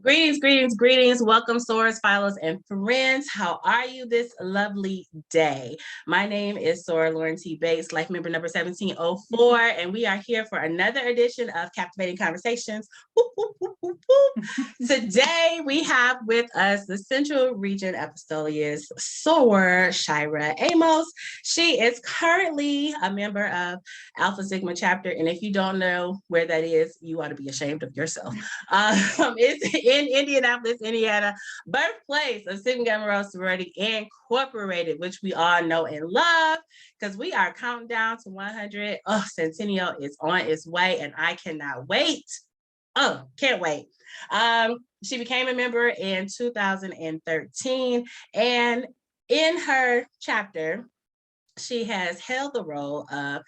Greetings, greetings, greetings. Welcome, sorors, followers, and friends. How are you this lovely day? My name is Sora Lauren T. Bates, life member number 1704, and we are here for another edition of Captivating Conversations. Whoop, whoop, whoop, whoop, whoop. Today, we have with us the Central Region Epistoleus, Sor Shira Amos. She is currently a member of Alpha Sigma Chapter, and if you don't know where that is, you ought to be ashamed of yourself. It's in Indianapolis, Indiana, birthplace of Sigma Gamma Rho Sorority Incorporated, which we all know and love because we are counting down to 100. Oh, Centennial is on its way, and I cannot wait. Oh, can't wait. She became a member in 2013, and in her chapter, she has held the role of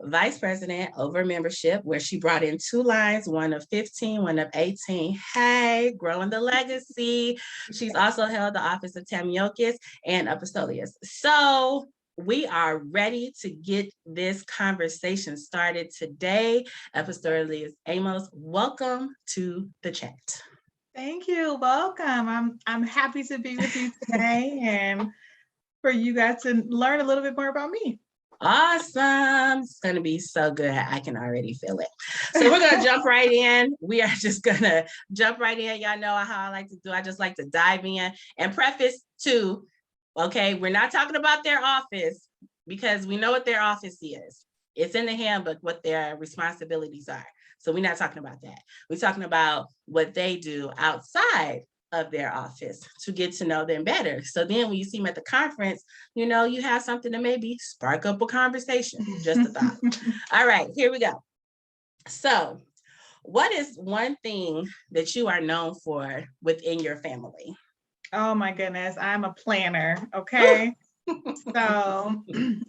vice president over membership, where she brought in 2 lines, one of 15, one of 18. Hey, growing the legacy. She's also held the office of Tamiochus and Epistoleus. So we are ready to get this conversation started today. Epistoleus Amos, welcome to the chat. Thank you. Welcome. I'm happy to be with you today and for you guys to learn a little bit more about me. Awesome. It's going to be so good. I can already feel it. So we're going to jump right in. We are just going to jump right in. Y'all know how I like to do. I just like to dive in and preface too. Okay, we're not talking about their office because we know what their office is. It's in the handbook what their responsibilities are. So we're not talking about that. We're talking about what they do outside of their office to get to know them better. So then when you see them at the conference, you know, you have something to maybe spark up a conversation. Just a thought. All right, here we go. So what is one thing that you are known for within your family? Oh my goodness, I'm a planner, okay? So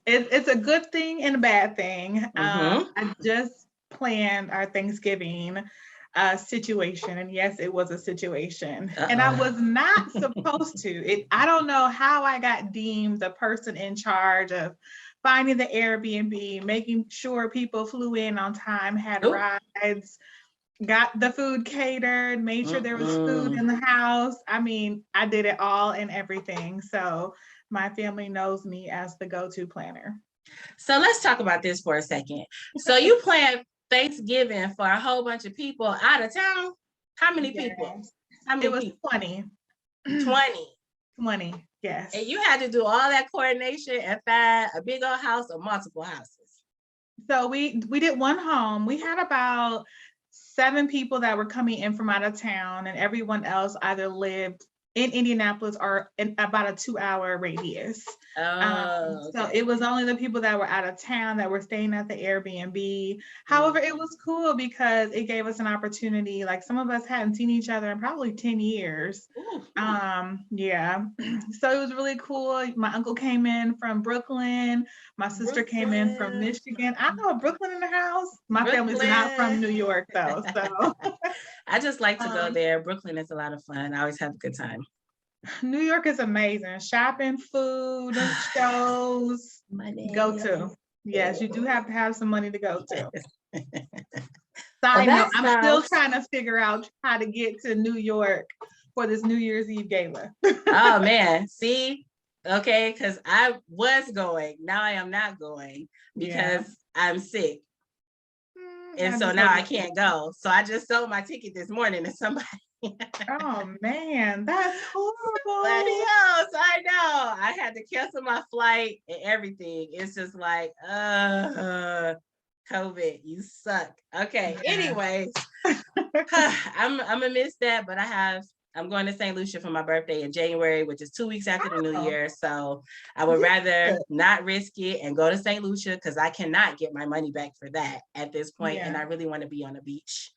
it's a good thing and a bad thing. I just planned our Thanksgiving situation, and yes, it was a situation. And I was not supposed to. I don't know how I got deemed the person in charge of finding the Airbnb, making sure people flew in on time, had rides, got the food catered, made sure there was food in the house. I mean, I did it all and everything. So my family knows me as the go-to planner. So let's talk about this for a second. So you planned Thanksgiving for a whole bunch of people out of town? How many people? How many it was people? 20. 20, yes. And you had to do all that coordination and find a big old house or multiple houses? So we did one home. We had about 7 people that were coming in from out of town, and everyone else either lived in Indianapolis or in about a 2-hour radius. So it was only the people that were out of town that were staying at the Airbnb. However, it was cool because it gave us an opportunity. Like, some of us hadn't seen each other in probably 10 years. Yeah. So it was really cool. My uncle came in from Brooklyn. My sister came in from Michigan. I know Brooklyn in the house. My family's not from New York though. So I just like to go there. Brooklyn is a lot of fun. I always have a good time. New York is amazing. Shopping, food, shows. Money. Go to. Yes, you do have to have some money to go to. Side note, I'm still trying to figure out how to get to New York for this New Year's Eve gala. Oh man, see? Okay, because I was going. Now I am not going because I'm sick. And so now I can't go. So I just sold my ticket this morning to somebody. Oh man, that's horrible. Somebody else, I know. I had to cancel my flight and everything. It's just like, COVID, you suck. Okay, anyways, I'm gonna miss that, but I'm going to St. Lucia for my birthday in January, which is 2 weeks after the new year. So I would rather not risk it and go to St. Lucia because I cannot get my money back for that at this point. And I really want to be on the beach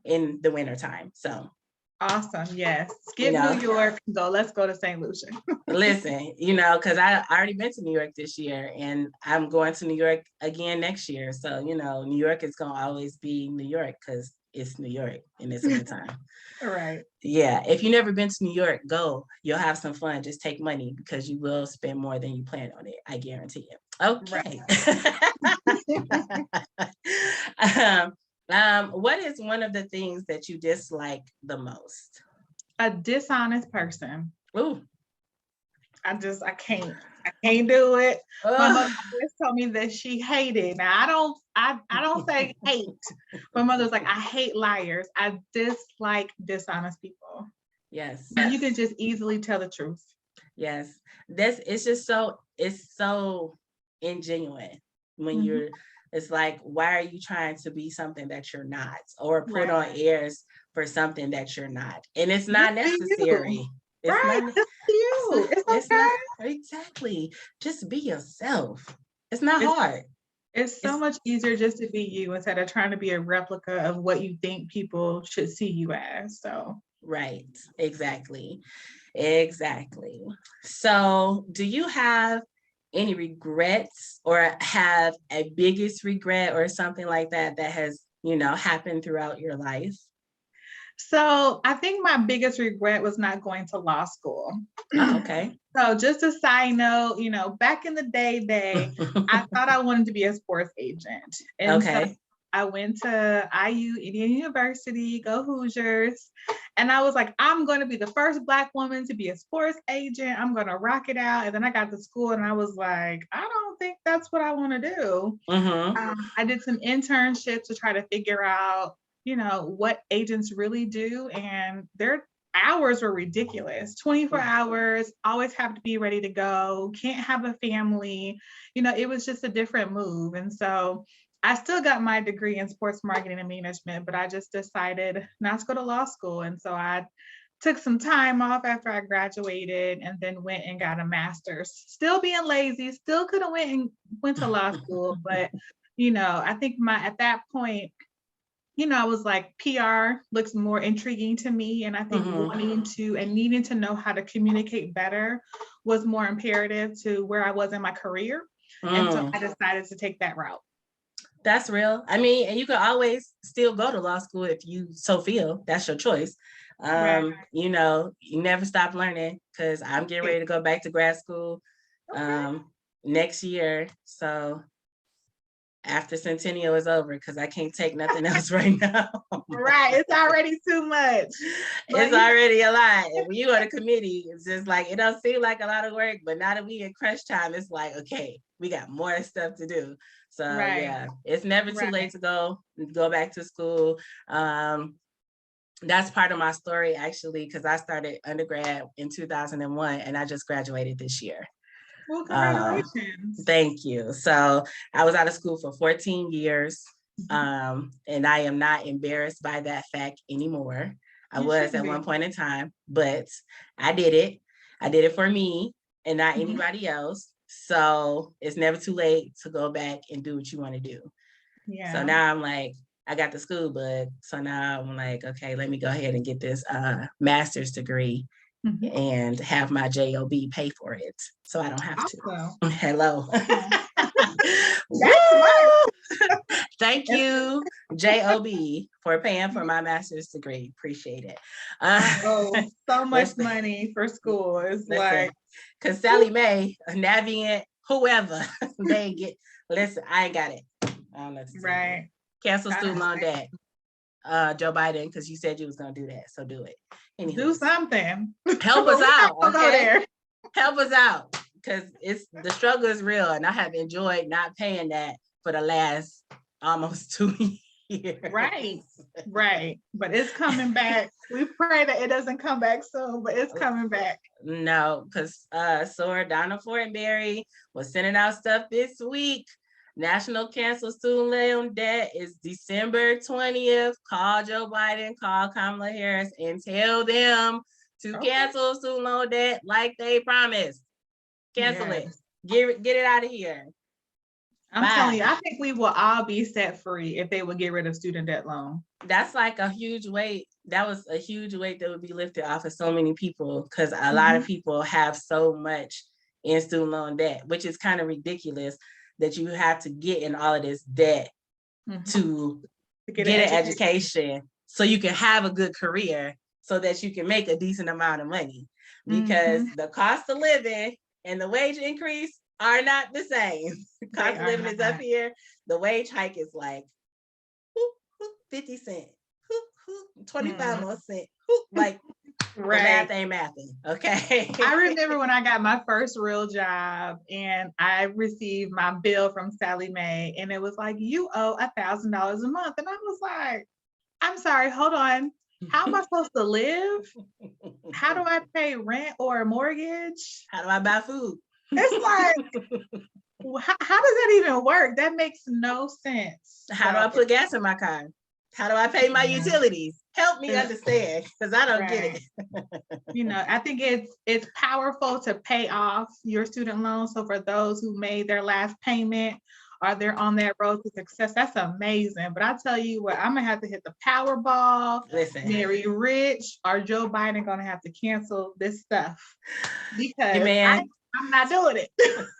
in the wintertime. So awesome. Yes. Skip New York. Let's go to St. Lucia. Listen, because I already been to New York this year and I'm going to New York again next year. So, New York is going to always be New York because it's New York and it's winter time. Right. Yeah. If you've never been to New York, go. You'll have some fun. Just take money because you will spend more than you plan on it. I guarantee you. Okay. Right. What is one of the things that you dislike the most? A dishonest person. Ooh. I can't. I can't do it. My Ugh. mother always told me that she hated. Now I don't say hate. My mother's like, I hate liars. I dislike dishonest people. Yes. And you can just easily tell the truth. Yes. It's just it's so ingenuine when Mhm. it's like, why are you trying to be something that you're not, or put on Right. airs for something that you're not? And it's not Just be you. necessary. It's Right. not, Just be it's not, you. It's it's not okay. exactly. Just be yourself. It's not It's hard. it's so It's much easier just to be you instead of trying to be a replica of what you think people should see you as. So right. Exactly. Exactly. So, do you have any regrets, or have a biggest regret or something like that that has, happened throughout your life? So I think my biggest regret was not going to law school. Oh, okay. So just a side note, back in the day, I thought I wanted to be a sports agent. And so Okay. I went to IU, Indiana University, go Hoosiers. And I was like, I'm going to be the first Black woman to be a sports agent. I'm going to rock it out. And then I got to school and I was like, I don't think that's what I want to do. Mm-hmm. I did some internships to try to figure out, what agents really do. And their hours were ridiculous. 24 hours, always have to be ready to go, can't have a family. It was just a different move. And so I still got my degree in sports marketing and management, but I just decided not to go to law school. And so I took some time off after I graduated and then went and got a master's. Still being lazy, still could have went to law school, but I think at that point, I was like, PR looks more intriguing to me. And I think Mm-hmm. wanting to and needing to know how to communicate better was more imperative to where I was in my career. And so I decided to take that route. That's real. I mean, and you can always still go to law school if you so feel. That's your choice. Right. You never stop learning, because I'm getting ready to go back to grad school Okay. next year. So after Centennial is over, because I can't take nothing else right now. Right. It's already too much. But It's already a lot. And when you go to committee, it's just like, it don't seem like a lot of work, but now that we in crunch time, it's like, okay, we got more stuff to do. So right. yeah, it's never too Right. late to go back to school. That's part of my story, actually, because I started undergrad in 2001 and I just graduated this year. Well, congratulations. Thank you. So I was out of school for 14 years. And I am not embarrassed by that fact anymore. I was at one point in time, but I did it. I did it for me and not anybody else. So it's never too late to go back and do what you want to do. Yeah. So now I'm like, I got the school bug. So now I'm like, okay, let me go ahead and get this master's degree and have my JOB pay for it, so I don't have to. Hello. Thank you, JOB, for paying for my master's degree. Appreciate it. So much money for school. It's like, because Sally Mae, Navient, whoever, they get. Listen, I ain't got it. I don't know. Right. Cancel student loan debt. Joe Biden, because you said you was gonna do that, so do it. Anyways. Do something. Help us out, okay? Help us out, because the struggle is real, and I have enjoyed not paying that for the last almost 2 years. Right. But it's coming back. We pray that it doesn't come back soon, but it's coming back. No, because Sora Donna Fortenberry was sending out stuff this week. National Cancel Student Loan Debt is December 20th. Call Joe Biden, call Kamala Harris, and tell them to cancel student loan debt like they promised. Cancel it. Get it out of here. I'm telling you, I think we will all be set free if they would get rid of student debt loan. That's like a huge weight. That was a huge weight that would be lifted off of so many people, because a lot of people have so much in student loan debt, which is kind of ridiculous that you have to get in all of this debt to get an education so you can have a good career, so that you can make a decent amount of money, because the cost of living and the wage increase are not the same. Cost of living is up here. The wage hike is like 50 cents, 25 more cents, like Right. The math ain't mathing, okay? I remember when I got my first real job and I received my bill from Sally Mae, and it was like, you owe $1,000 a month. And I was like, I'm sorry, hold on. How am I supposed to live? How do I pay rent or a mortgage? How do I buy food? It's like, how does that even work? That makes no sense. How do I put gas in my car? How do I pay my utilities? Help me understand, because I don't get it. I think it's powerful to pay off your student loan. So for those who made their last payment or they're on that road to success, that's amazing. But I tell you what, I'm gonna have to hit the Powerball, marry rich, or Joe Biden gonna have to cancel this stuff because I'm not doing it.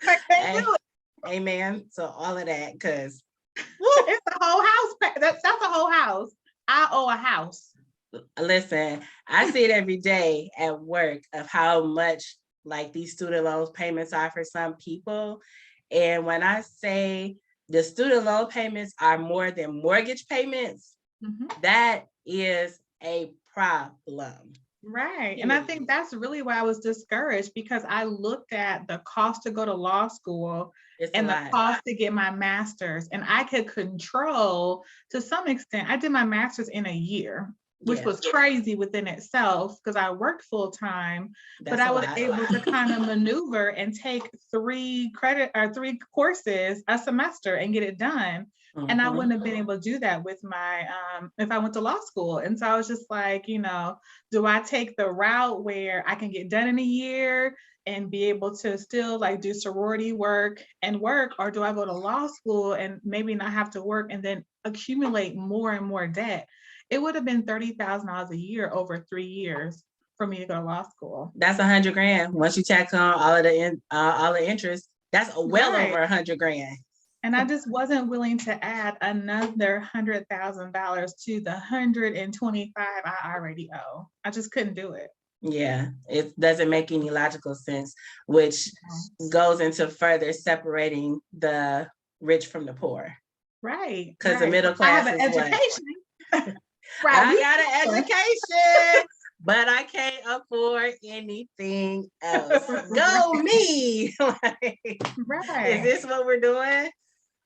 I can't do it. Amen. So all of that, because it's the whole house. That's the whole house. I owe a house. Listen, I see it every day at work of how much like these student loan payments are for some people. And when I say the student loan payments are more than mortgage payments, that is a problem. Right. And I think that's really why I was discouraged, because I looked at the cost to go to law school and the cost to get my master's, and I could control to some extent. I did my master's in a year, which was crazy within itself because I worked full time, but I was able to kind of maneuver and take 3 courses a semester and get it done. And I wouldn't have been able to do that with my, if I went to law school. And so I was just like, do I take the route where I can get done in a year and be able to still like do sorority work, or do I go to law school and maybe not have to work and then accumulate more and more debt? It would have been $30,000 a year over 3 years for me to go to law school. That's $100,000. Once you tax on all the interest, that's well over $100,000. And I just wasn't willing to add another $100,000 to the $125,000 I already owe. I just couldn't do it. Yeah, it doesn't make any logical sense, which goes into further separating the rich from the poor. Right. Because the middle class I have an education. I got an education, but I can't afford anything else. Go me! Is this what we're doing?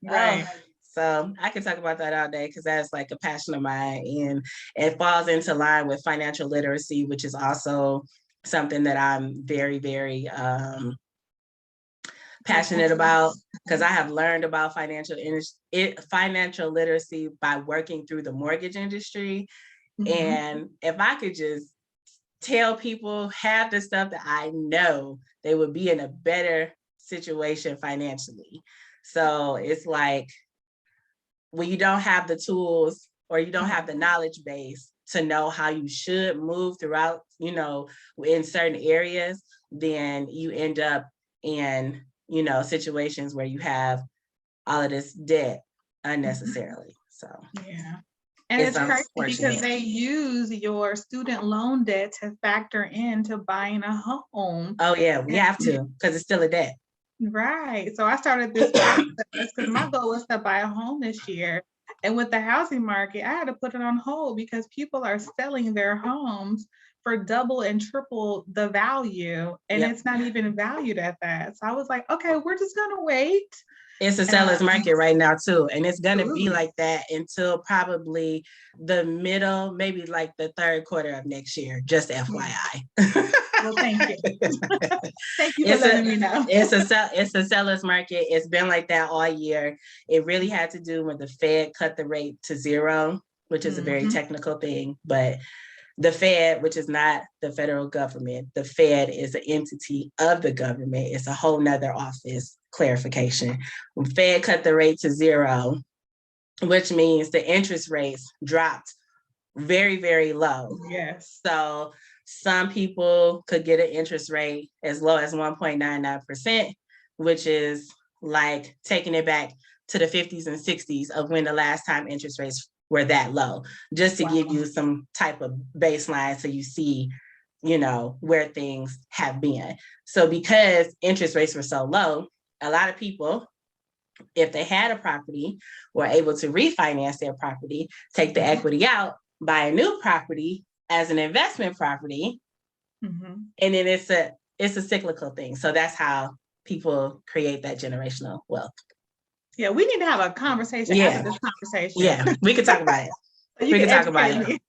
Right. So I can talk about that all day because that's like a passion of mine, and it falls into line with financial literacy, which is also something that I'm very, very passionate about, because I have learned about financial literacy by working through the mortgage industry. And if I could just tell people half the stuff that I know, they would be in a better situation financially. So it's like, when you don't have the tools or you don't have the knowledge base to know how you should move throughout, in certain areas, then you end up in, situations where you have all of this debt unnecessarily. So, yeah. And it's crazy because they use your student loan debt to factor into buying a home. Oh yeah, we have to, because it's still a debt. Right. So I started this process because my goal was to buy a home this year. And with the housing market, I had to put it on hold because people are selling their homes for double and triple the value. And it's not even valued at that. So I was like, okay, we're just going to wait. It's a seller's market right now too. And it's going to be like that until probably the middle, maybe like the 3rd quarter of next year, just FYI. Well, thank you. Thank you for letting me know. It's a seller's market. It's been like that all year. It really had to do when the Fed cut the rate to 0, which is a very technical thing. But the Fed, which is not the federal government, the Fed is an entity of the government. It's a whole nother office, clarification. When Fed cut the rate to 0, which means the interest rates dropped very, very low. Yes. So some people could get an interest rate as low as 1.99%, which is like taking it back to the 50s and 60s of when the last time interest rates were that low, just to give you some type of baseline so you see, where things have been. So because interest rates were so low, a lot of people, if they had a property, were able to refinance their property, take the equity out, buy a new property as an investment property, Mm-hmm. And then it's a cyclical thing. So that's how people create that generational wealth. Yeah, we need to have a conversation after this conversation. Yeah, we can talk about it. So we can talk about it.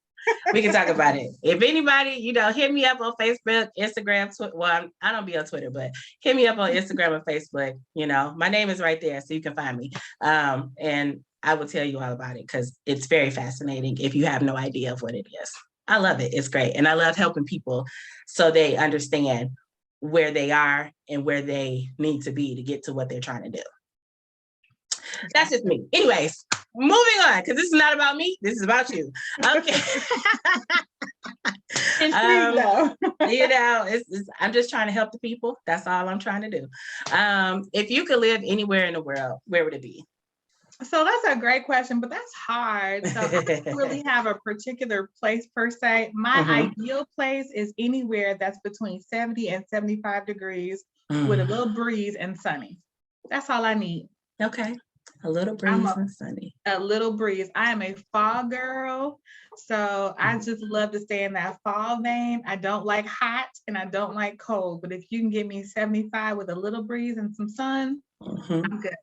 We can talk about it. If anybody, hit me up on Facebook, Instagram, well, I don't be on Twitter, but hit me up on Instagram and Facebook. My name is right there, so you can find me. And I will tell you all about it because it's very fascinating if you have no idea of what it is. I love it. It's great. And I love helping people so they understand where they are and where they need to be to get to what they're trying to do. That's just me. Anyways, moving on, because this is not about me. This is about you. Okay. I'm just trying to help the people. That's all I'm trying to do. If you could live anywhere in the world, where would it be? So that's a great question, but that's hard. So I don't really have a particular place per se. My ideal place is anywhere that's between 70 and 75 degrees with a little breeze and sunny. That's all I need. Okay. A little breeze and sunny. A little breeze. I am a fall girl. So I just love to stay in that fall vein. I don't like hot and I don't like cold. But if you can give me 75 with a little breeze and some sun, I'm good.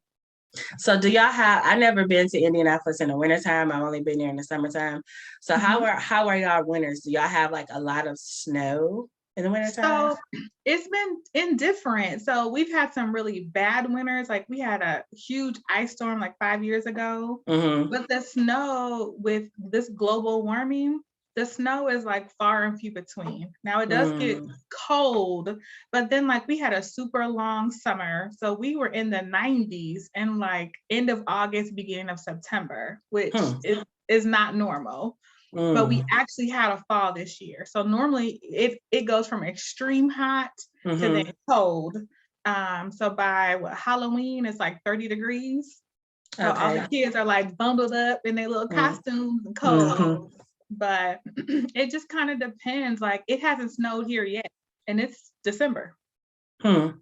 So do y'all I never been to Indianapolis in the wintertime. I've only been there in the summertime. So how are y'all winters? Do y'all have like a lot of snow in the wintertime? So it's been indifferent. So we've had some really bad winters. Like we had a huge ice storm like 5 years ago. But the snow with this global warming, the snow is like far and few between. Now it does get cold, but then like we had a super long summer. So we were in the 90s and like end of August, beginning of September, which is not normal. But we actually had a fall this year. So normally it goes from extreme hot to then cold. So by Halloween, it's like 30 degrees. So all the kids are like bundled up in their little costumes and cold. But it just kind of depends. Like it hasn't snowed here yet, and it's December. Well,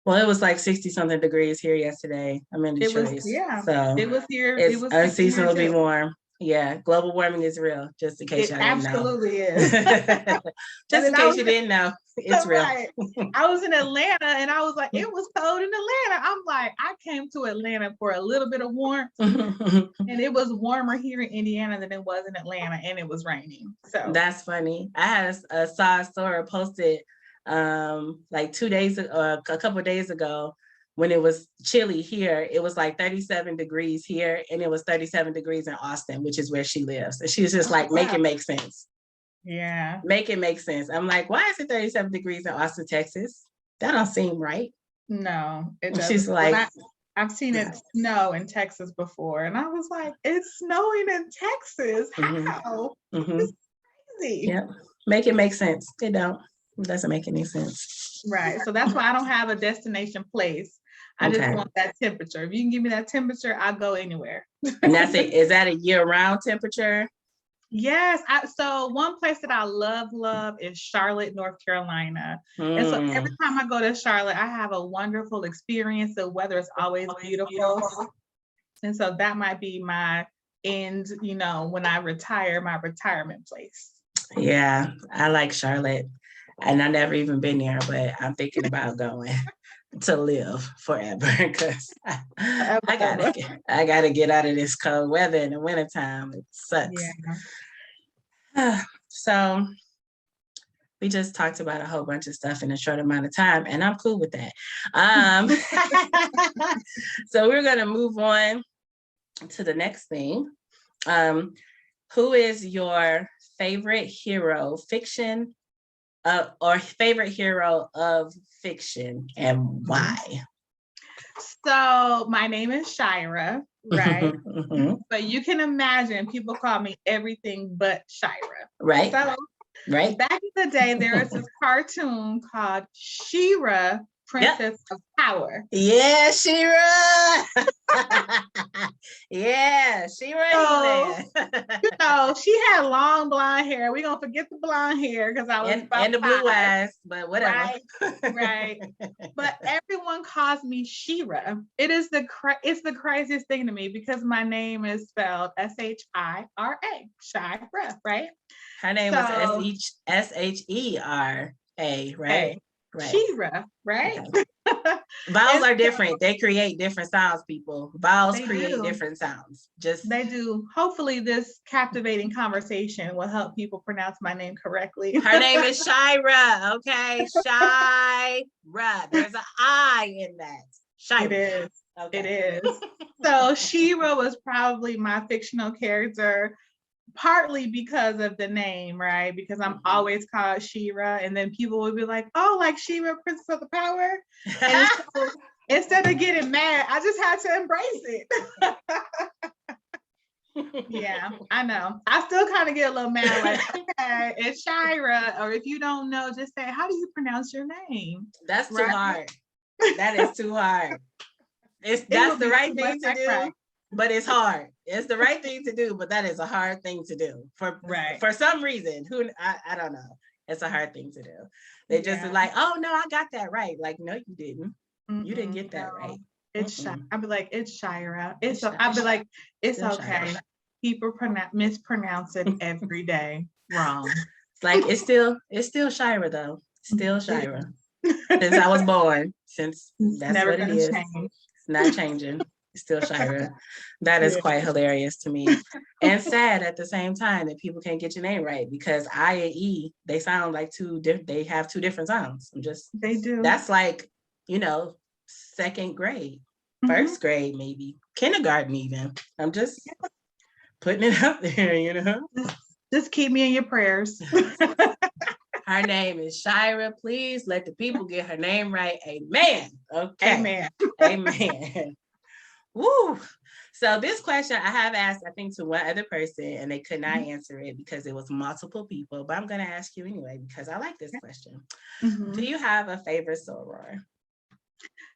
it was like 60 something degrees here yesterday. I'm in Detroit. So it was here. It was unseasonably warm. Yeah, global warming is real, just in case y'all didn't know. It absolutely is. Just in case you didn't know, it's real. Right. I was in Atlanta and I was like, it was cold in Atlanta. I'm like, I came to Atlanta for a little bit of warmth and it was warmer here in Indiana than it was in Atlanta and it was raining. So that's funny. I had saw a story posted like 2 days ago, a couple of days ago, when it was chilly here. It was like 37 degrees here and it was 37 degrees in Austin, which is where she lives. And she's just like, make it make sense. Yeah. Make it make sense. I'm like, why is it 37 degrees in Austin, Texas? That don't seem right. No, it doesn't. She's like, I've seen it snow in Texas before. And I was like, it's snowing in Texas. How? It's crazy. Yeah. Make it make sense. It doesn't make any sense. Right. So that's why I don't have a destination place. I just want that temperature. If you can give me that temperature, I'll go anywhere. And that's it. Is that a year-round temperature? Yes. So one place that I love is Charlotte, North Carolina. And so every time I go to Charlotte, I have a wonderful experience. The weather is always beautiful. And so that might be my end, when I retire, my retirement place. Yeah, I like Charlotte. And I've never even been there, but I'm thinking about going to live forever because I gotta get out of this cold weather in the wintertime. It sucks. Yeah. So we just talked about a whole bunch of stuff in a short amount of time, and I'm cool with that. So we're gonna move on to the next thing. Who is your favorite hero, fiction? Or favorite hero of fiction and why? So my name is Shira, right? But you can imagine people call me everything but Shira. Right. So back in the day, there was this cartoon called She-Ra, Princess of Power. Yeah, Shira. Yeah, Shira. So, she had long blonde hair. We're gonna forget the blonde hair because I was and the blue eyes, but whatever. Right. But everyone calls me Shira. It's the craziest thing to me because my name is spelled Shira, Shira, right? Her name was Shera, right? Right. Shira, right? Okay. Vowels are different. They create different sounds, people. Vowels create different sounds. They do. Hopefully this captivating conversation will help people pronounce my name correctly. Her name is Shira, okay? Shira. There's an I in that. Shira. It is. Okay. It is. So Shira was probably my fictional character, partly because of the name, right? Because I'm always called Shira, and then people would be like, "Oh, like Shira, Princess of the Power." And so, instead of getting mad, I just had to embrace it. Yeah, I know. I still kind of get a little mad, like, okay, it's Shira, or if you don't know, just say, "How do you pronounce your name?" That's too hard. That is too hard. That's the right thing to do. But it's hard. It's the right thing to do, but that is a hard thing to do for some reason. I don't know. It's a hard thing to do. They just like, oh no, I got that right. Like, no, you didn't. You didn't get that right. It's I'd be like, it's Shira. I'd be like, it's okay. Shira. People mispronounce it every day wrong. It's like it's still Shira though. Still Shira. Since I was born. Since that's never what it is. Change. It's not changing. Still Shira. That is quite hilarious to me, and sad at the same time that people can't get your name right, because I and E, they sound like they have two different sounds. They do. That's like, second grade, first grade, maybe kindergarten even. I'm just putting it up there, Just keep me in your prayers. Her name is Shira. Please let the people get her name right. Amen. Okay. Amen. Amen. Woo. So this question I have asked, I think, to one other person, and they could not answer it because it was multiple people, but I'm going to ask you anyway because I like this question. Do you have a favorite soror?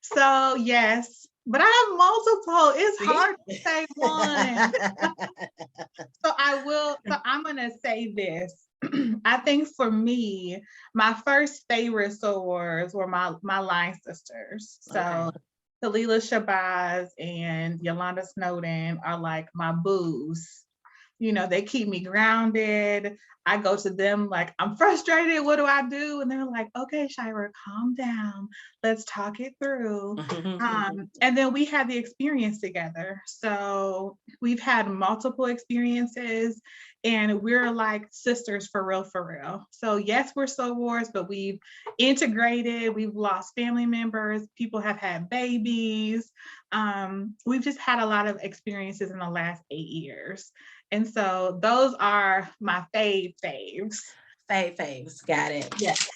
So yes, but I have multiple. It's hard to say one. So I'm going to say this. I think for me, my first favorite sorors were my line sisters. So Kalila Shabazz and Yolanda Snowden are like my boos. They keep me grounded. I go to them like, I'm frustrated. What do I do? And they're like, okay, Shira, calm down. Let's talk it through. And then we had the experience together. So we've had multiple experiences, and we're like sisters for real. So yes, we're sorors, but we've integrated. We've lost family members. People have had babies. We've just had a lot of experiences in the last 8 years. And so those are my faves. Faves. Got it. Yes.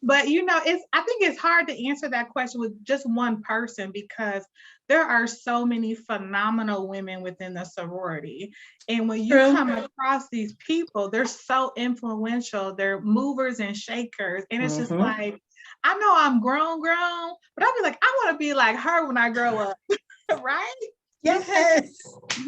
But I think it's hard to answer that question with just one person, because there are so many phenomenal women within the sorority. And when you come across these people, they're so influential. They're movers and shakers. And it's just like, I know I'm grown, but I'll be like, I want to be like her when I grow up. Right? Yes.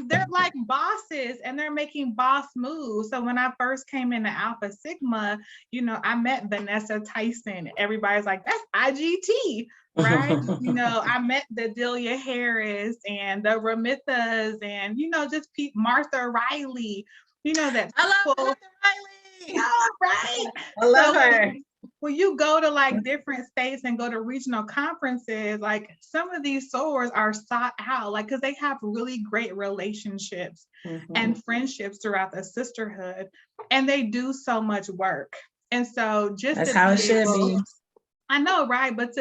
They're like bosses, and they're making boss moves. So when I first came into Alpha Sigma, I met Vanessa Tyson. Everybody's like, that's IGT, right? I met the Delia Harris and the Ramithas, and just Martha Riley. That I love Martha Riley. Right? I love her. When you go to like different states and go to regional conferences, like some of these sorors are sought out, like, because they have really great relationships and friendships throughout the sisterhood, and they do so much work. And so that's how it should be. I know, right? But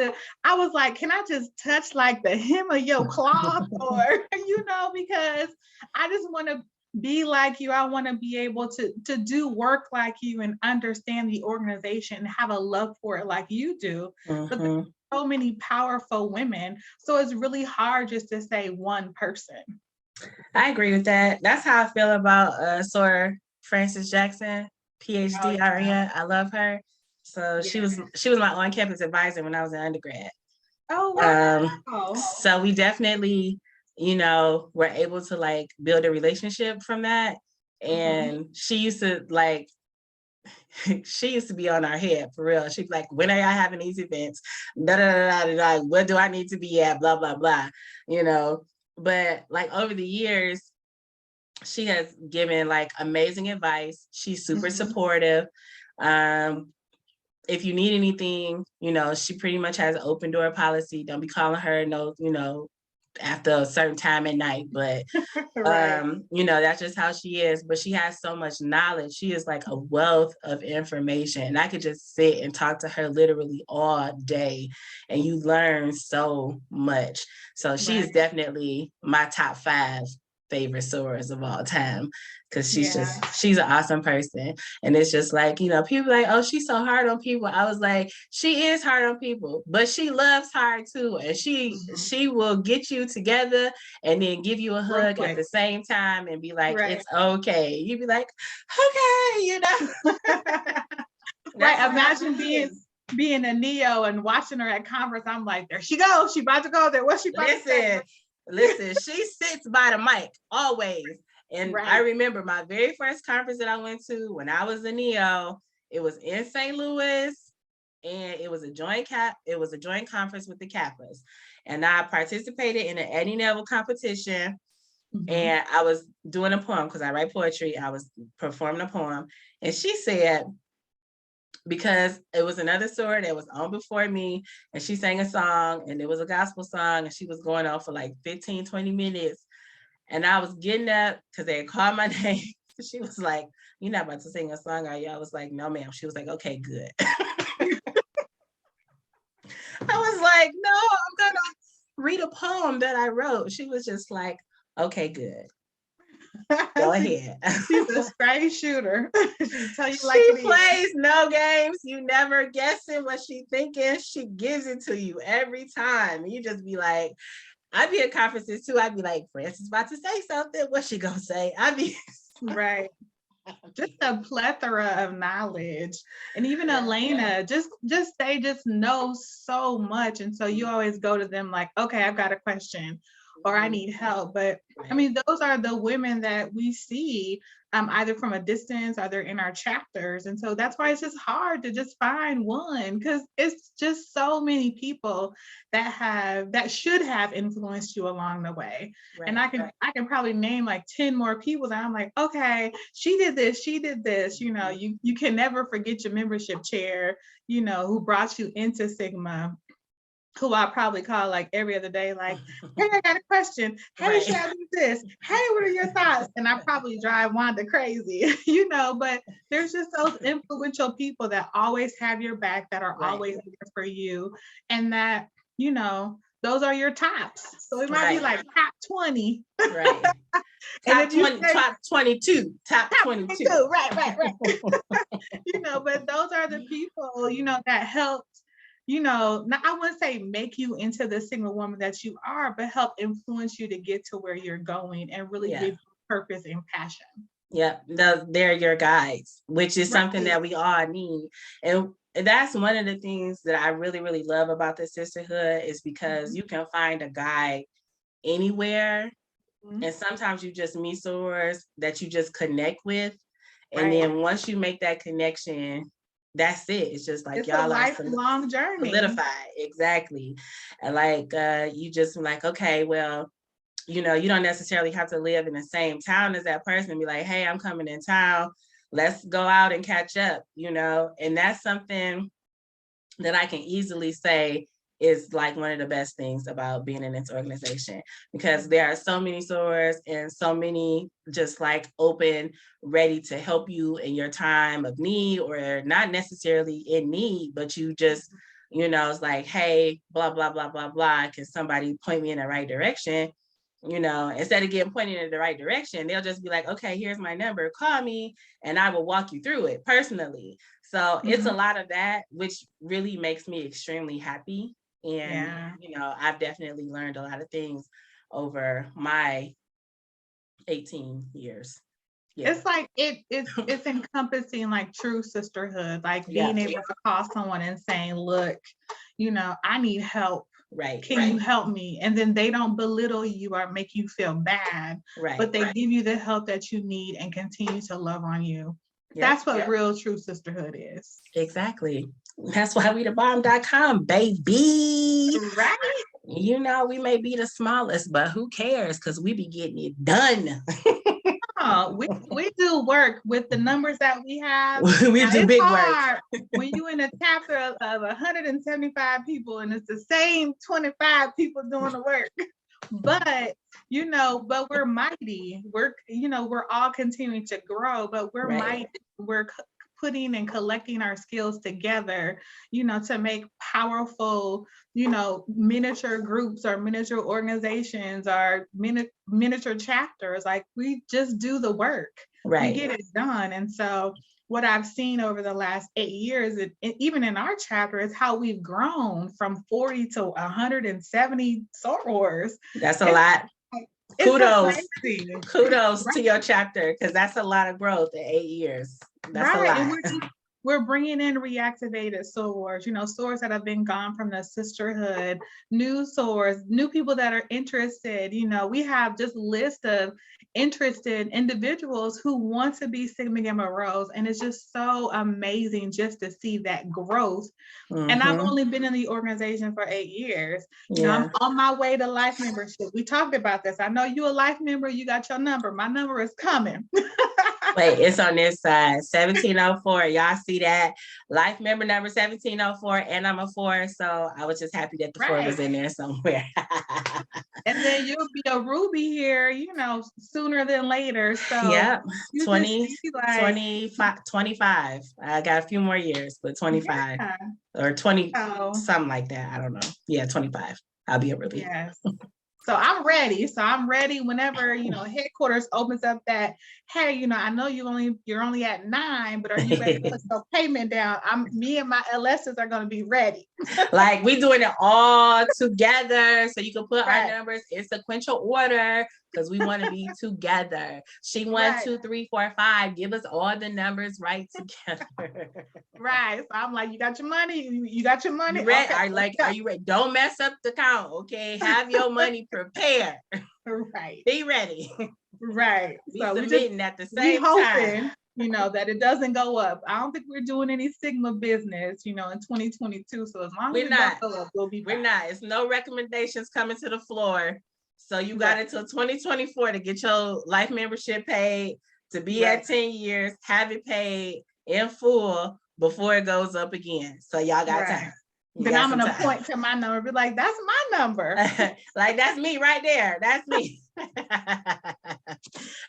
I was like, can I just touch like the hem of your cloth, or because I just want to be like you. I want to be able to do work like you and understand the organization and have a love for it like you do. But there's so many powerful women, so it's really hard just to say one person. I agree with that. That's how I feel about Soror Frances Jackson, PhD RN. I love her. So she was my on-campus advisor when I was in undergrad. Oh, wow. So we definitely, were able to like build a relationship from that. And she used to like, she used to be on our head for real. She'd be like, when are y'all having these events? Da, da, da, da, da, what do I need to be at? Blah, blah, blah, But like over the years, she has given like amazing advice. She's super supportive. If you need anything, she pretty much has an open door policy. Don't be calling her after a certain time at night, but right. That's just how she is. But she has so much knowledge. She is like a wealth of information. And I could just sit and talk to her literally all day, and you learn so much. So she is definitely my top 5 favorite sorors of all time, because she's an awesome person. And it's just like, people like, oh, she's so hard on people. I was like, she is hard on people, but she loves hard too. And she will get you together and then give you a hug at the same time and be like, it's okay. You'd be like, okay, Right. Imagine being a Neo and watching her at conference. I'm like, there she goes. She about to go there. What's she about to say? Listen, she sits by the mic always. And I remember my very first conference that I went to when I was a Neo, it was in St. Louis, and it was a joint conference with the Kappas. And I participated in an Eddie Neville competition. And I was doing a poem because I write poetry. I was performing a poem. And she said, because it was another soror that was on before me, and she sang a song, and it was a gospel song, and she was going on for like 15, 20 minutes. And I was getting up because they had called my name. She was like, you're not about to sing a song, are you? I was like, no, ma'am. She was like, okay, good. I was like, no, I'm going to read a poem that I wrote. She was just like, okay, good. Go ahead. She's a straight shooter. She plays no games. You never guessing what she thinking. She gives it to you every time. You just be like, I'd be at conferences too. I'd be like, Francis about to say something. What's she gonna say? I'd be right. Just a plethora of knowledge. And even Elena, they just know so much. And so you always go to them like, okay, I've got a question or I need help. But I mean, those are the women that we see either from a distance or they're in our chapters. And so that's why it's just hard to just find one, because it's just so many people that should have influenced you along the way. Right, and I can probably name like 10 more people that I'm like, okay, she did this. You can never forget your membership chair, who brought you into Sigma, who I probably call like every other day, like, hey, I got a question. Hey, should I do this? Hey, what are your thoughts? And I probably drive Wanda crazy, but there's just those influential people that always have your back, that are always there for you. And that, those are your tops. So it might be like top 20. Right. Top 20, top 22, top 22. Right. But those are the people, that helped, now I wouldn't say make you into the Sigma woman that you are, but help influence you to get to where you're going and really give you purpose and passion. Yep, they're your guides, which is something that we all need. And that's one of the things that I really, really love about the sisterhood, is because you can find a guide anywhere. And sometimes you just meet sorors that you just connect with. And then once you make that connection, that's it. It's just like, it's y'all a lifelong journey. Solidified. Exactly. And like, you just like, okay, well, you don't necessarily have to live in the same town as that person and be like, hey, I'm coming in town. Let's go out and catch up, and that's something that I can easily say is like one of the best things about being in this organization, because there are so many sorors and so many just like open, ready to help you in your time of need, or not necessarily in need, but you just, it's like, hey, blah, blah, blah, blah, blah. Can somebody point me in the right direction? Instead of getting pointed in the right direction, they'll just be like, okay, here's my number, call me, and I will walk you through it personally. So it's a lot of that, which really makes me extremely happy. And, I've definitely learned a lot of things over my 18 years. It's like it's encompassing like true sisterhood, like being able to call someone and saying, look, I need help. Right. Can you help me? And then they don't belittle you or make you feel bad, but they give you the help that you need and continue to love on you. That's what real true sisterhood is. Exactly. That's why we thebomb.com, baby. Right. We may be the smallest, but who cares? Because we be getting it done. We do work with the numbers that we have. We do big work. When you in a chapter of 175 people and it's the same 25 people doing the work. But we're mighty. We're all continuing to grow, but we're mighty. We're putting and collecting our skills together, to make powerful, miniature groups or miniature organizations or miniature chapters. Like we just do the work. We get it done. And so what I've seen over the last 8 years, even in our chapter, is how we've grown from 40 to 170 sorors. That's a lot. Kudos to your chapter, because that's a lot of growth in 8 years. That's a lot. And we're bringing in reactivated sorors, sorors that have been gone from the sisterhood, new sorors, new people that are interested. We have just list of interested individuals who want to be Sigma Gamma Rhos, and it's just so amazing just to see that growth. And I've only been in the organization for 8 years. I'm on my way to life membership. We talked about this. I know you a life member. You got your number. My number is coming. Wait, it's on this side, 1704. Y'all see that? Life member number 1704, and I'm a 4. So I was just happy that the 4 was in there somewhere. And then you'll be a Ruby here, sooner than later. So 25. I got a few more years, but 25 or 20, something like that. I don't know. Yeah, 25. I'll be a Ruby. Yes. So I'm ready. Whenever, headquarters opens up that, hey, I know you're only at 9, but are you ready to put some payment down? Me and my LSs are going to be ready. Like we doing it all together. So you can put our numbers in sequential order because we want to be together. She 1, 2, 3, 4, 5. Give us all the numbers right together. Right. So I'm like, you got your money. You got your money. You ready? Okay. Are you ready? Don't mess up the count. Okay. Have your money prepared. Right. Be ready. Right. So we submitting at the same time. That it doesn't go up. I don't think we're doing any Sigma business, in 2022. So as long as it doesn't go up, we'll be fine. We're not. It's no recommendations coming to the floor. So you got until 2024 to get your life membership paid, to be at 10 years, have it paid in full before it goes up again. So y'all got time. Then I'm going to point to my number and be like, that's my number. Like, that's me right there. That's me.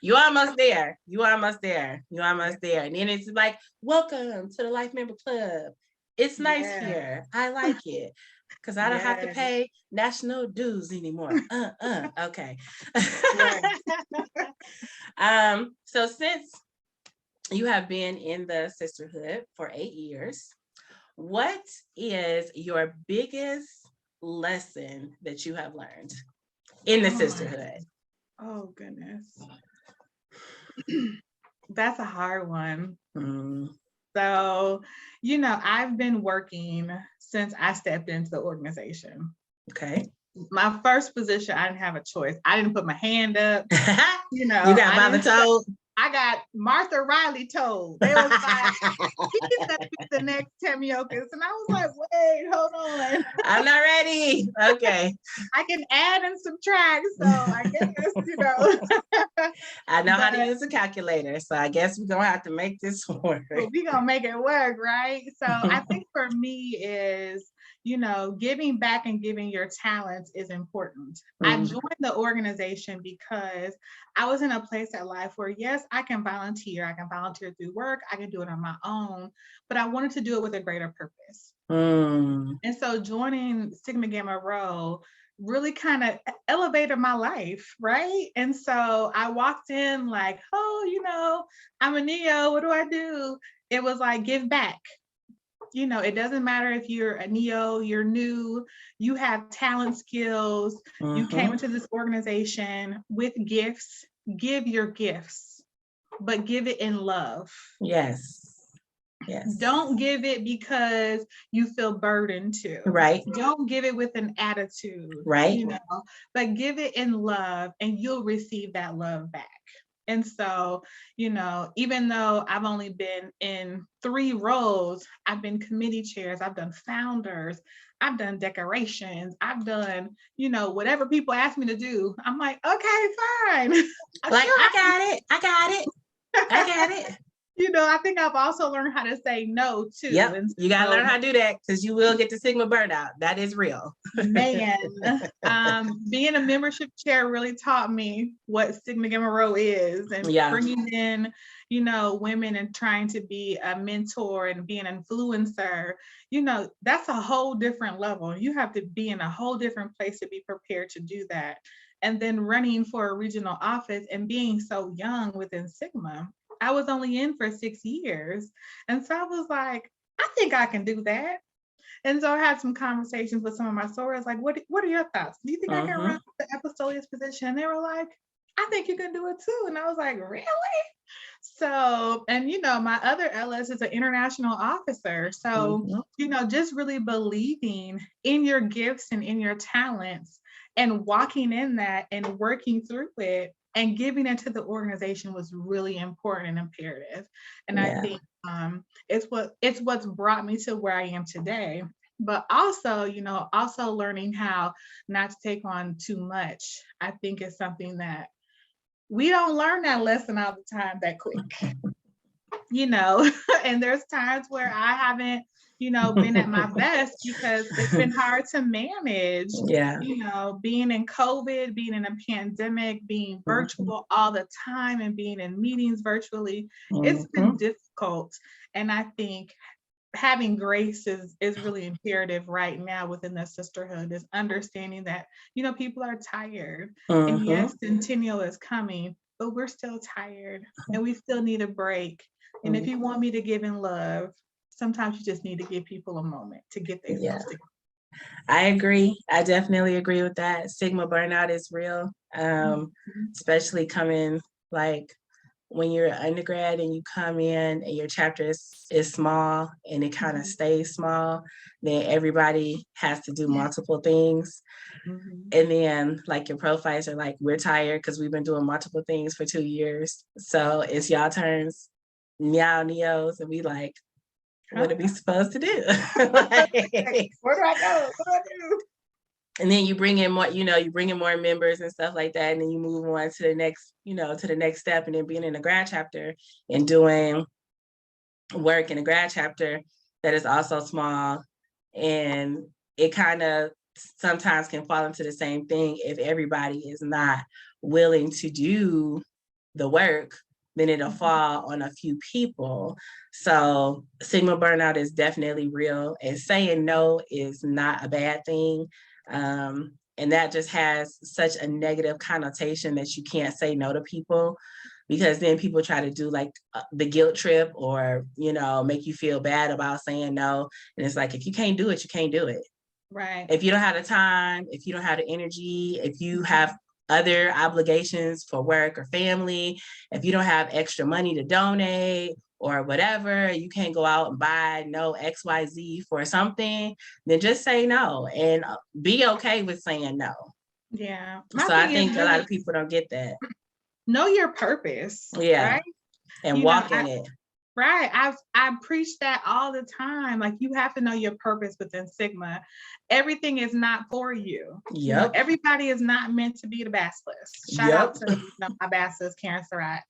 You almost there. And then it's like, welcome to the Life Member Club. It's nice here. I like it. Because I don't have to pay national dues anymore. Okay. So since you have been in the sisterhood for 8 years, what is your biggest lesson that you have learned in the sisterhood? Oh, goodness. That's a hard one. So, I've been working since I stepped into the organization. Okay. My first position, I didn't have a choice. I didn't put my hand up. You got volunteered. I got Martha Riley told. They was like, he's gonna be the next Temiokas. And I was like, wait, hold on. I'm not ready. Okay. I can add and subtract. So I guess, I know how to use a calculator. So I guess we're gonna have to make this work. We're gonna make it work, right? So I think for me is, giving back and giving your talents is important. I joined the organization because I was in a place in life where, yes, I can volunteer. I can volunteer through work. I can do it on my own, but I wanted to do it with a greater purpose. And so joining Sigma Gamma Rho really kind of elevated my life, right? And so I walked in like, oh, I'm a Neo. What do I do? It was like, give back. It doesn't matter if you're a Neo, you're new, you have talent, skills, you came into this organization with gifts, give your gifts. but give it in love. Yes. Yes. Don't give it because you feel burdened to. Right. Don't give it with an attitude. Right. You know, but give it in love and you'll receive that love back. And so, you know, even though I've only been in 3 roles, I've been committee chairs, I've done founders, I've done decorations, I've done, you know, whatever people ask me to do. I'm like, okay, fine. Like, I got it. I got it. I got it. You know, I think I've also learned how to say no too. Yep. And you got to learn how to do that because you will get the Sigma burnout. That is real. Man, being a membership chair really taught me what Sigma Gamma Rho is, and bringing in, you know, women and trying to be a mentor and be an influencer. You know, that's a whole different level. You have to be in a whole different place to be prepared to do that. And then running for a regional office and being so young within Sigma. I was only in for 6 years. And so I was like, I think I can do that. And so I had some conversations with some of my sorors, like, what are your thoughts? Do you think I can run the Epistoleus position? And they were like, I think you can do it too. And I was like, really? So, and you know, my other LS is an international officer. So, you know, just really believing in your gifts and in your talents and walking in that and working through it and giving it to the organization was really important and imperative. And I think it's what's brought me to where I am today. But also, you know, also learning how not to take on too much, I think is something that we don't learn that lesson all the time that quick. You know, and there's times where I haven't, you know, been at my best because it's been hard to manage. You know, being in COVID, being in a pandemic, being virtual all the time and being in meetings virtually, it's been difficult. And I think having grace is really imperative right now within the sisterhood, is understanding that, you know, people are tired. And yes, Centennial is coming, but we're still tired and we still need a break. And if you want me to give in love, sometimes you just need to give people a moment to get themselves together. I agree. I definitely agree with that. Sigma burnout is real, especially coming like when you're an undergrad and you come in and your chapter is small and it kind of stays small, then everybody has to do multiple things. And then like your profiles are like, we're tired because we've been doing multiple things for 2 years. So it's y'all turns, neos, and we like, what are we supposed to do? Like, where do I go? What do I do? And then you bring in more, you know, you bring in more members and stuff like that. And then you move on to the next, you know, to the next step. And then being in a grad chapter and doing work in a grad chapter that is also small. And it kind of sometimes can fall into the same thing if everybody is not willing to do the work, then it'll fall on a few people. So Sigma burnout is definitely real, and saying no is not a bad thing. And that just has such a negative connotation that you can't say no to people, because then people try to do like the guilt trip or, you know, make you feel bad about saying no. And it's like, if you can't do it, you can't do it. Right. If you don't have the time, if you don't have the energy, if you have other obligations for work or family, if you don't have extra money to donate or whatever, you can't go out and buy no XYZ for something, then just say no and be okay with saying no. Yeah. So I think a lot of people don't get that. Know your purpose. Yeah. Right? And walk in it. Right. I preach that all the time. Like, you have to know your purpose within Sigma. Everything is not for you. Yep. You know, everybody is not meant to be the bacheloress. Shout out to my bacheloress, Karen Surratt.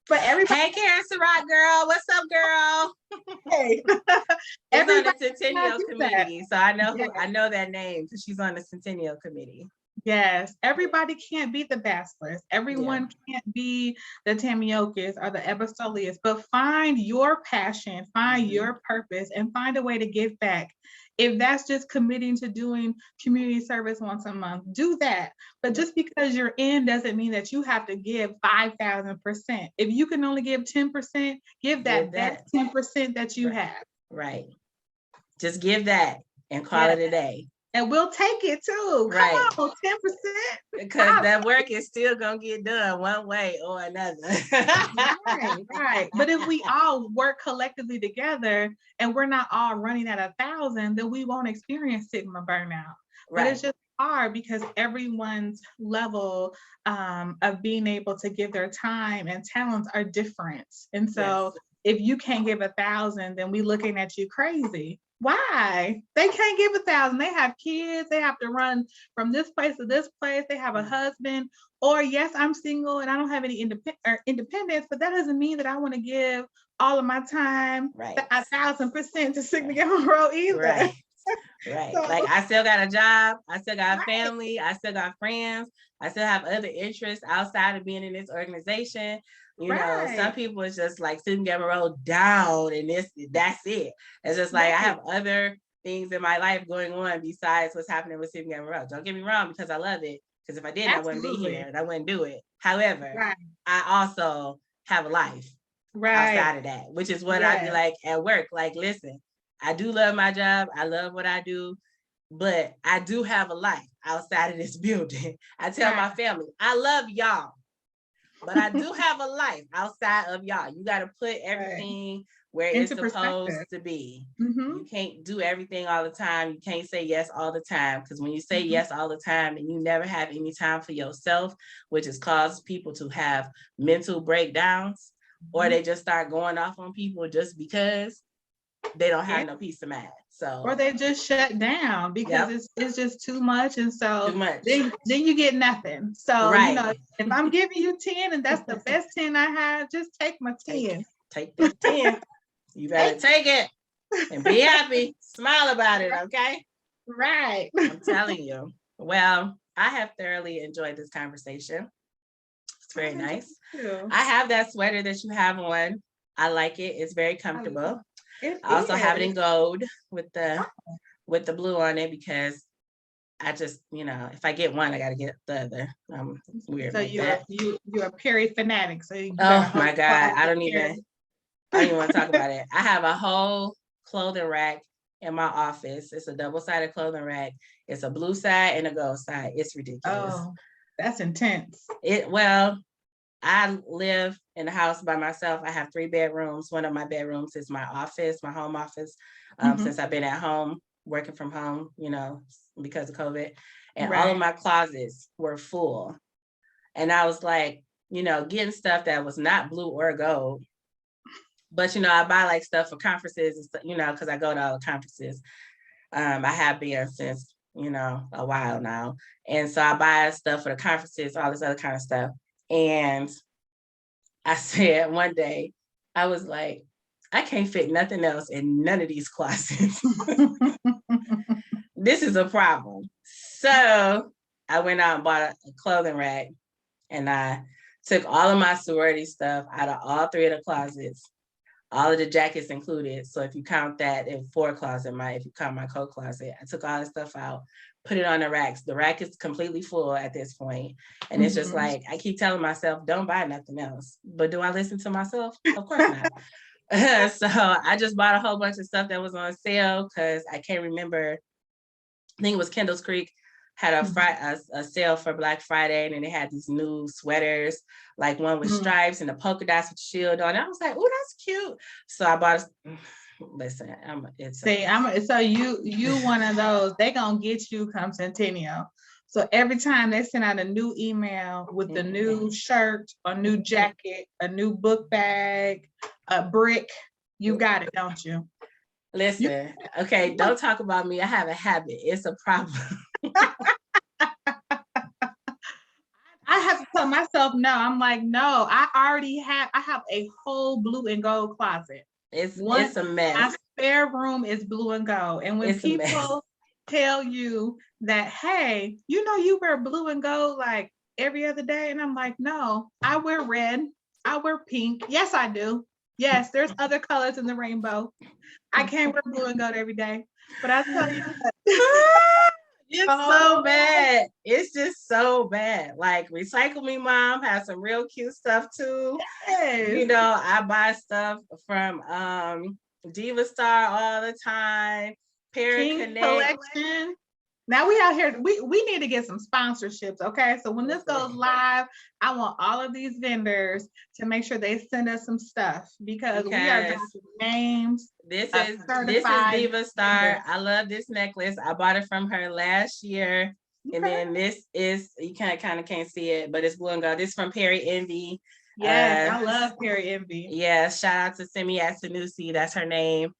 But everybody. Hey, Karen Surratt, girl. What's up, girl? Hey. She's on the Centennial Committee. So I know that name because she's on the Centennial Committee. Yes, everybody can't be the bacheloress. Everyone can't be the Tamiokas or the Epistoleus, but find your passion, find your purpose, and find a way to give back. If that's just committing to doing community service once a month, do that. But just because you're in doesn't mean that you have to give 5,000%. If you can only give 10%, give that 10% that you have. Right. Just give that and call it a day. And we'll take it too. Right. Come on, 10%. Because that work is still gonna get done one way or another. Right. But if we all work collectively together and we're not all running at 1,000, then we won't experience stigma burnout. But it's just hard because everyone's level of being able to give their time and talents are different. And so if you can't give 1,000, then we looking at you crazy. Why? They can't give 1,000. They have kids. They have to run from this place to this place. They have a husband. Or yes, I'm single and I don't have any independence, but that doesn't mean that I want to give all of my time 1,000% to Sigma Gamma Rho either. Right. So, like I still got a job. I still got a family. I still got friends. I still have other interests outside of being in this organization. You know, some people it's just like Sigma Gamma Rho down and that's it. It's just like I have other things in my life going on besides what's happening with Sigma Gamma Rho. Don't get me wrong, because I love it. Because if I didn't, I wouldn't be here and I wouldn't do it. However, I also have a life outside of that, which is what I be like at work. Like, listen, I do love my job. I love what I do, but I do have a life outside of this building. I tell my family, I love y'all, but I do have a life outside of y'all. You got to put everything where it's supposed to be. You can't do everything all the time. You can't say yes all the time, because when you say yes all the time and you never have any time for yourself, which has caused people to have mental breakdowns, or they just start going off on people just because they don't have no peace of mind. So, or they just shut down because it's just too much, and so then you get nothing. So you know, if I'm giving you 10 and that's the best 10 I have, just take my 10. Take that 10. You better take it and be happy. Smile about it, okay? Right. I'm telling you. Well, I have thoroughly enjoyed this conversation. It's very nice. I have that sweater that you have on. I like it. It's very comfortable. I also have it in gold with the blue on it, because I just, you know, if I get one, I got to get the other. I'm weird. So you're a Perry fanatic. So oh my God, I don't even want to talk about it. I have a whole clothing rack in my office. It's a double-sided clothing rack. It's a blue side and a gold side. It's ridiculous. Oh, that's intense. Well, I live in a house by myself. I have 3 bedrooms. One of my bedrooms is my office, my home office, since I've been at home, working from home, you know, because of COVID. And all of my closets were full. And I was like, you know, getting stuff that was not blue or gold. But, you know, I buy like stuff for conferences, you know, because I go to all the conferences. I have been since, you know, a while now. And so I buy stuff for the conferences, all this other kind of stuff. And I said one day, I was like, I can't fit nothing else in none of these closets. This is a problem. So I went out and bought a clothing rack, and I took all of my sorority stuff out of all 3 of the closets, all of the jackets included. So if you count that, in 4 closet, if you count my coat closet, I took all the stuff out, put it on the racks. The rack is completely full at this point. And it's just like, I keep telling myself, don't buy nothing else. But do I listen to myself? Of course not. So I just bought a whole bunch of stuff that was on sale, because I can't remember. I think it was Kendall's Creek had a sale for Black Friday, and then they had these new sweaters, like one with stripes and the polka dots with shield on. I was like, oh, that's cute. So I bought. Listen, so you one of those. They gonna get you come Centennial. So every time they send out a new email with the new shirt, a new jacket, a new book bag, a brick, you got it, don't you? Listen, okay, don't talk about me. I have a habit. It's a problem. I have to tell myself no. I'm like, no, I have a whole blue and gold closet. It's a mess. My spare room is blue and gold. And when people tell you that, hey, you know, you wear blue and gold like every other day. And I'm like, no, I wear red. I wear pink. Yes, I do. Yes, there's other colors in the rainbow. I can't wear blue and gold every day. But I tell you what. It's so bad. It's just so bad. Like, Recycle Me Mom has some real cute stuff too. Yes. You know, I buy stuff from Diva Star all the time. King Collection. Now we out here, we need to get some sponsorships, okay? So when this goes live, I want all of these vendors to make sure they send us some stuff because we are dropping names. This is Diva Star. I love this necklace. I bought it from her last year. Okay. And then this is, you kind of can't see it, but it's blue and gold. This is from Perry Envy. Yes, I love Perry Envy. Yeah, shout out to Simi Sanusi. That's her name.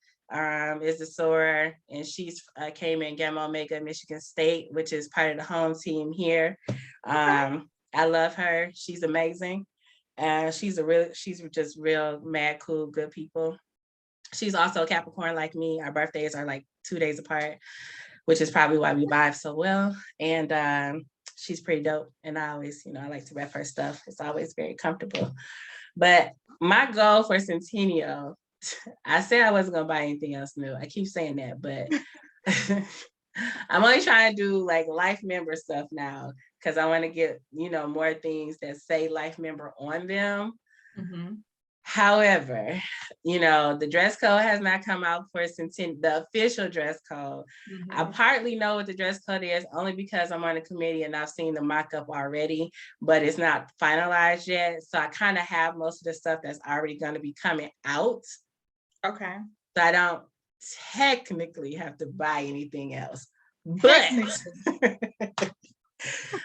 Is the soror, and she's came in Gamma Omega, Michigan State, which is part of the home team here. I love her. She's amazing. She's just real mad cool, good people. She's also a Capricorn like me. Our birthdays are like 2 days apart, which is probably why we vibe so well. And she's pretty dope. And I always, I like to rep her stuff. It's always very comfortable. But my goal for Centennial, I said I wasn't gonna buy anything else new. I keep saying that, but I'm only trying to do like life member stuff now because I want to get, more things that say life member on them. Mm-hmm. However, the dress code has not come out for the official dress code. Mm-hmm. I partly know what the dress code is only because I'm on a committee and I've seen the mock-up already, but it's not finalized yet. So I kind of have most of the stuff that's already going to be coming out. Okay. So I don't technically have to buy anything else. But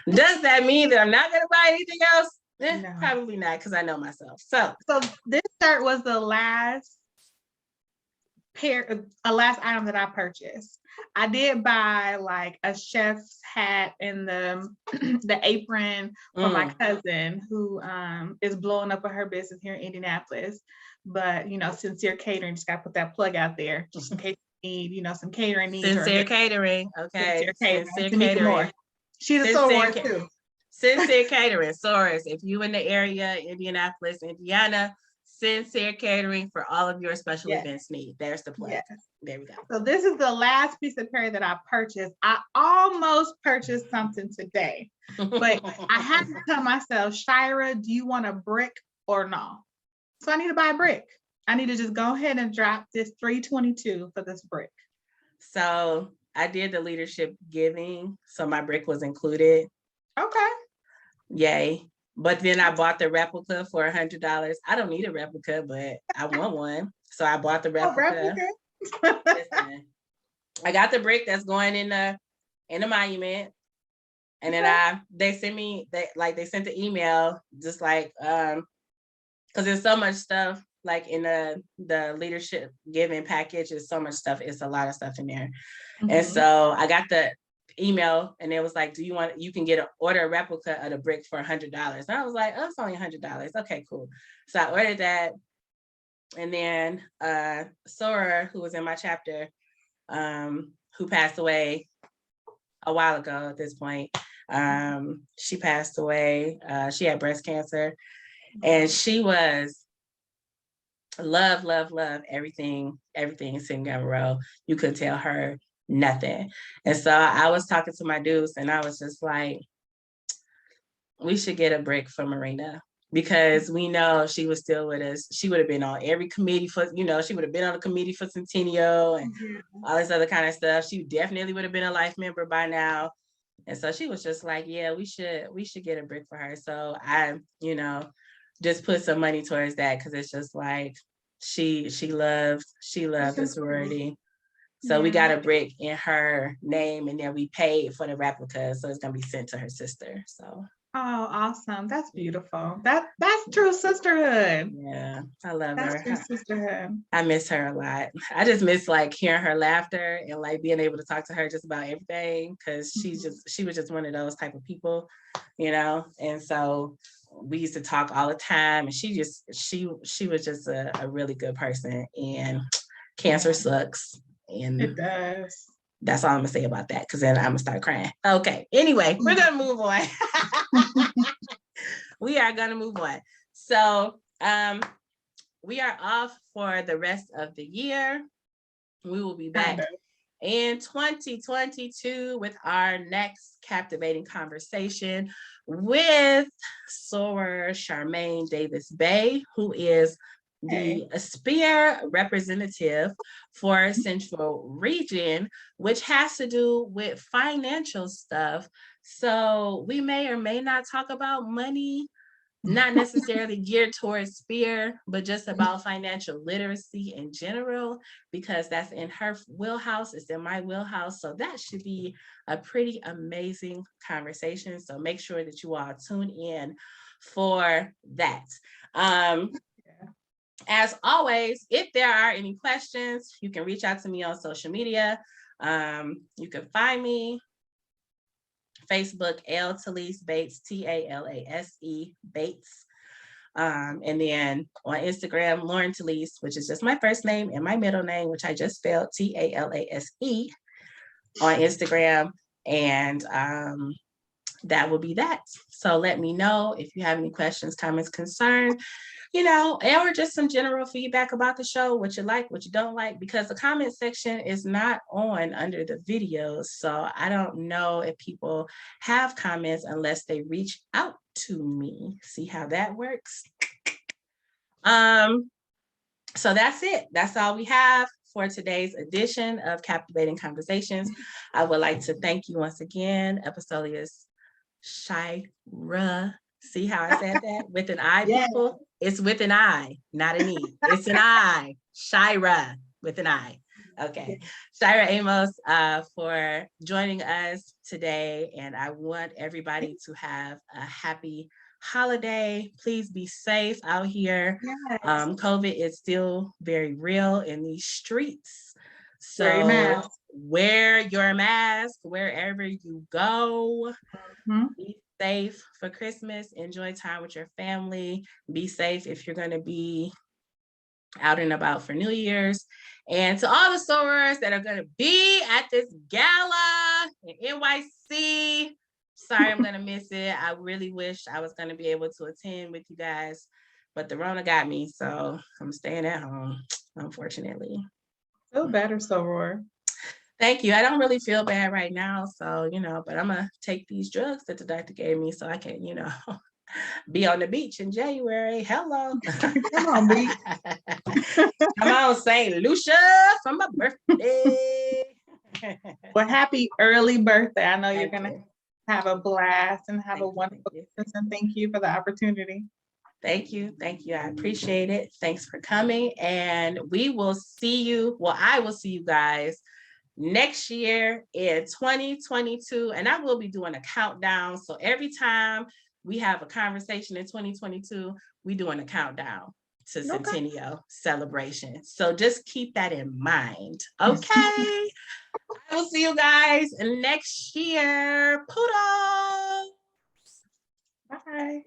does that mean that I'm not going to buy anything else? No. Probably not, because I know myself. So this shirt was the last item that I purchased. I did buy like a chef's hat and the apron for my cousin who is blowing up with her business here in Indianapolis. But Sincere Catering, just gotta put that plug out there just in case you need some catering needs. Sincere Catering, okay. Sincere Catering. She's a soror too. Sincere Catering, sorors. If you in the area, Indianapolis, Indiana, Sincere Catering for all of your special events need. There's the plug. Yes. There we go. So this is the last piece of apparel that I purchased. I almost purchased something today, but I had to tell myself, Shira, do you want a brick or no? So I need to buy a brick. I need to just go ahead and drop this $322 for this brick. So I did the leadership giving, so my brick was included. Okay. Yay. But then I bought the replica for $100. I don't need a replica, but I want one. So I bought the replica. Listen, I got the brick that's going in the monument. And then they sent the email just like because there's so much stuff like in the leadership giving package, there's so much stuff. It's a lot of stuff in there. Mm-hmm. And so I got the email and it was like, you can order a replica of the brick for $100. And I was like, oh, it's only $100. Okay, cool. So I ordered that. And then Sora, who was in my chapter, who passed away a while ago at this point, she passed away. She had breast cancer and she was love everything in Single Row. You could tell her nothing. And so I was talking to my dudes and I was just like, we should get a brick for Marina because we know she was still with us. She would have been on every committee for, she would have been on the committee for Centennial and all this other kind of stuff. She definitely would have been a life member by now. And so she was just like, yeah, we should get a brick for her. So I, just put some money towards that because it's just like she loved the sorority. So we got a brick in her name and then we paid for the replica. So it's going to be sent to her sister. So. Oh, awesome. That's beautiful. That's true sisterhood. Yeah, I love her. That's true sisterhood. I miss her a lot. I just miss like hearing her laughter and like being able to talk to her just about everything because she was just one of those type of people, and so we used to talk all the time and she was just a really good person and cancer sucks. And it does. That's all I'm gonna say about that because then I'm gonna start crying. Okay. Anyway, we're gonna move on. We are gonna move on. So we are off for the rest of the year. We will be back in 2022 with our next captivating conversation with soror Charmaine Davis Bay, who is the Spear representative for Central Region, which has to do with financial stuff. So we may or may not talk about money, not necessarily geared towards Spear, but just about financial literacy in general, because that's in her wheelhouse, it's in my wheelhouse. So that should be a pretty amazing conversation. So make sure that you all tune in for that. As always, if there are any questions, you can reach out to me on social media. You can find me Facebook, L Talise Bates, Talase Bates. And then on Instagram, Lauren Talise, which is just my first name and my middle name, which I just spelled Talase on Instagram. And that will be that. So let me know if you have any questions, comments, concerns, or just some general feedback about the show, what you like, what you don't like, because the comment section is not on under the videos. So I don't know if people have comments unless they reach out to me. See how that works? So that's it. That's all we have for today's edition of Captivating Conversations. I would like to thank you once again, Epistoleus Shira. See how I said that? With an I, people? It's with an I, not an E. It's an I. Shira with an I. Okay. Shira Amos for joining us today. And I want everybody to have a happy holiday. Please be safe out here. Yes. COVID is still very real in these streets. So wear your mask wherever you go. Be safe for Christmas. Enjoy time with your family. Be safe if you're going to be out and about for New Year's. And to all the sorors that are going to be at this gala in NYC, sorry I'm going to miss it. I really wish I was going to be able to attend with you guys, but the Rona got me, so I'm staying at home, unfortunately. Feel better, soror. Thank you. I don't really feel bad right now, so, but I'm going to take these drugs that the doctor gave me so I can, be on the beach in January. Hello. Come on, beach. Come on, St. Lucia for my birthday. Well, happy early birthday. I know you're going to have a blast and have a wonderful Christmas, and thank you for the opportunity. Thank you. Thank you. I appreciate it. Thanks for coming. And we will see you. Well, I will see you guys next year in 2022. And I will be doing a countdown. So every time we have a conversation in 2022, we're doing a countdown to Centennial celebration. So just keep that in mind. Okay. I will see you guys next year. Poodles. Bye.